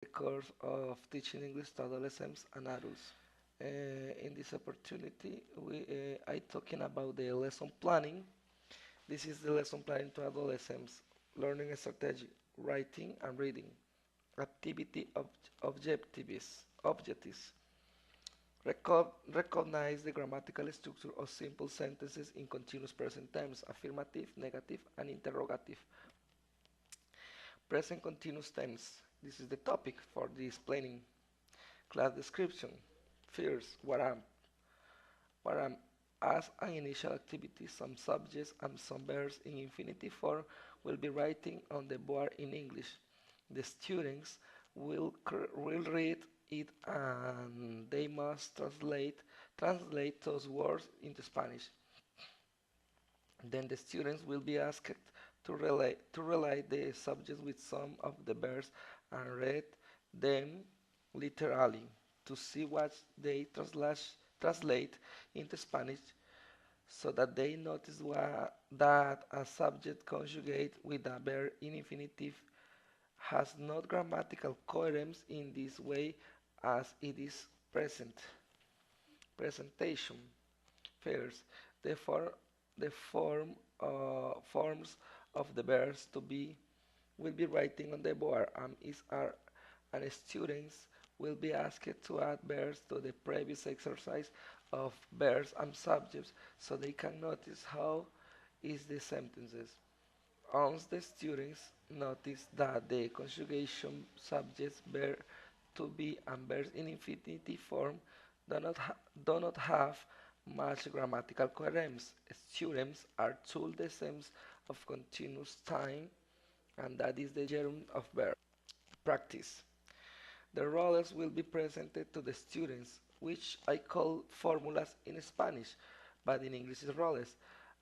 the course of teaching English to adolescents and adults. In this opportunity, I talking about the lesson planning. This is the lesson planning to adolescents, learning strategy, writing and reading, activity objectives. Recognize the grammatical structure of simple sentences in continuous present tense, affirmative, negative, and interrogative. Present continuous tense. This is the topic for this planning. Class description. First, what am as an initial activity, some subjects and some verbs in infinitive form will be writing on the board in English. The students will read it and they must translate those words into Spanish. Then the students will be asked to relate the subjects with some of the verbs and read them literally to see what they translate into Spanish so that they notice that a subject conjugate with a verb in infinitive has not grammatical coherence in this way as it is presentation. First, the, for, the forms of the verbs to be will be writing on the board and students will be asked to add verbs to the previous exercise of verbs and subjects so they can notice how is the sentences. Once the students notice that the conjugation subjects verb to be and verbs in infinitive form do not have much grammatical coherence, students are told the sense of continuous time and that is the germ of verb. Practice. The roles will be presented to the students, which I call formulas in Spanish, but in English is roles,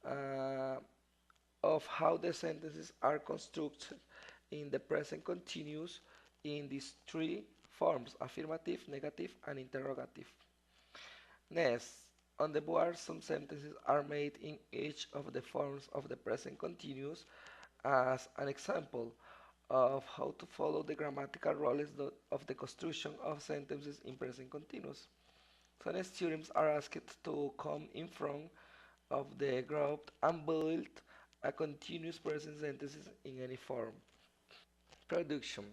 uh, of how the sentences are constructed in the present continuous in these three forms, affirmative, negative, and interrogative. Next, on the board, some sentences are made in each of the forms of the present continuous as an example of how to follow the grammatical rules of the construction of sentences in present continuous. Some students are asked to come in front of the group and build a continuous present sentences in any form. Production.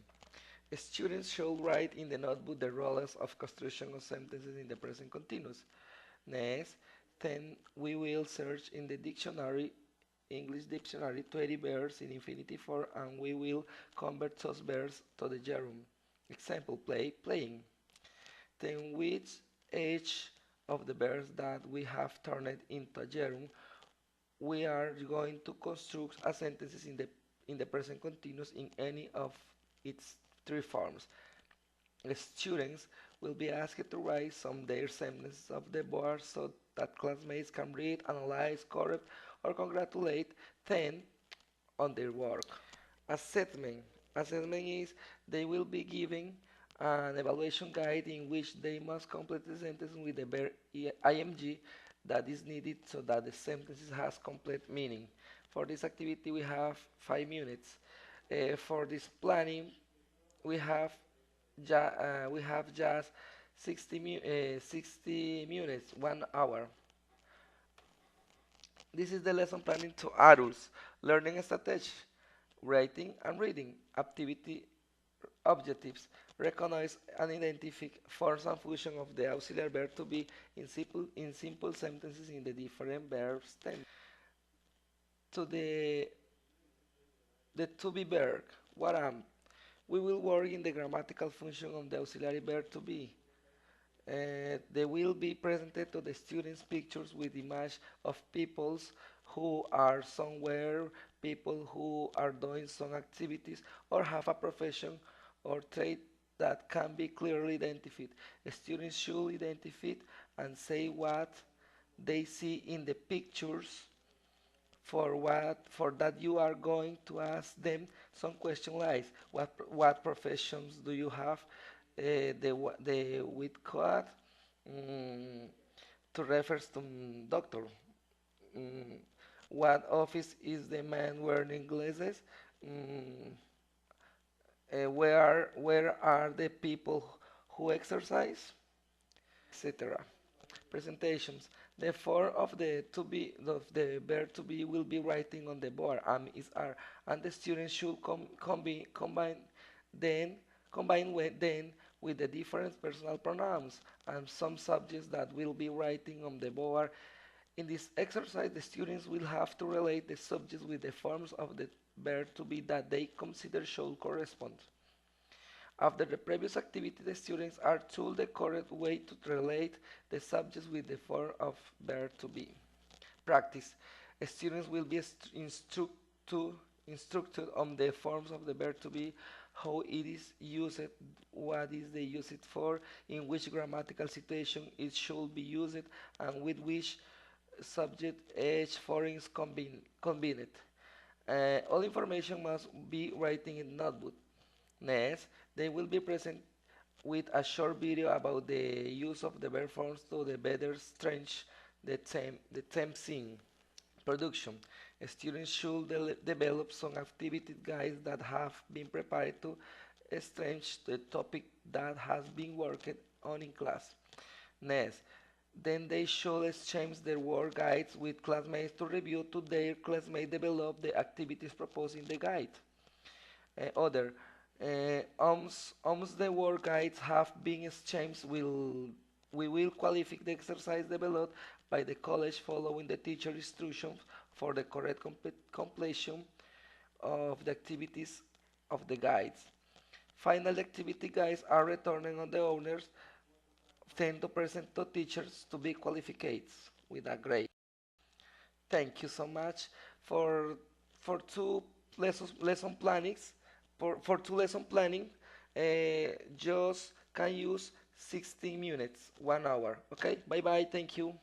Students should write in the notebook the rules of construction of sentences in the present continuous. Next, then we will search in the dictionary, English dictionary, 20 verbs in infinitive form and we will convert those verbs to the gerund. Example, play, playing. Then with each of the verbs that we have turned into a gerund, we are going to construct a sentences in the present continuous in any of its three forms. The students will be asked to write some their sentences of the board so that classmates can read, analyze, correct, or congratulate them on their work. Assessment. Assessment is they will be given an evaluation guide in which they must complete the sentence with the verb ing that is needed so that the sentence has complete meaning. For this activity we have 5 minutes. For this planning we have we have just 60 minutes, 1 hour. This is the lesson planning to adults, learning strategy, writing and reading, activity objectives, recognize and identify forms and function of the auxiliary verb to be in simple sentences in the different verbs tense. To the to be verb, what am? We will work in the grammatical function of the auxiliary verb to be. They will be presented to the students pictures with image of peoples who are somewhere, people who are doing some activities or have a profession or trade that can be clearly identified. Students should identify and say what they see in the pictures for that you are going to ask them some question like what professions do you have the with code mm, to refers to doctor. Mm, what office is the man wearing glasses? Mm, where are the people who exercise, etc. Presentations. The form of the to be of the verb to be will be writing on the board. Am is are, and the students should then then with the different personal pronouns and some subjects that will be writing on the board. In this exercise, the students will have to relate the subjects with the forms of the verb to be that they consider should correspond. After the previous activity, the students are told the correct way to relate the subjects with the form of verb to be. Practice. Students will be instructed on the forms of the verb to be, how it is used, what is they use it for, in which grammatical situation it should be used, and with which subject each form is combined. All information must be written in notebook. Next, they will be present with a short video about the use of the verb forms to the better stretch the theme scene. Production. Students should develop some activity guides that have been prepared to stretch the topic that has been worked on in class. Next, then they should exchange their work guides with classmates to review to their classmates develop the activities proposed in the guide. Other the work guides have been exchanged we will qualify the exercise developed by the college following the teacher instructions for the correct completion of the activities of the guides. Final activity guides are returning on the owners tend to present to teachers to be qualified with a grade. Thank you so much for two lesson plannings. For two lesson planning, just can use 60 minutes, 1 hour. Okay, bye bye. Thank you.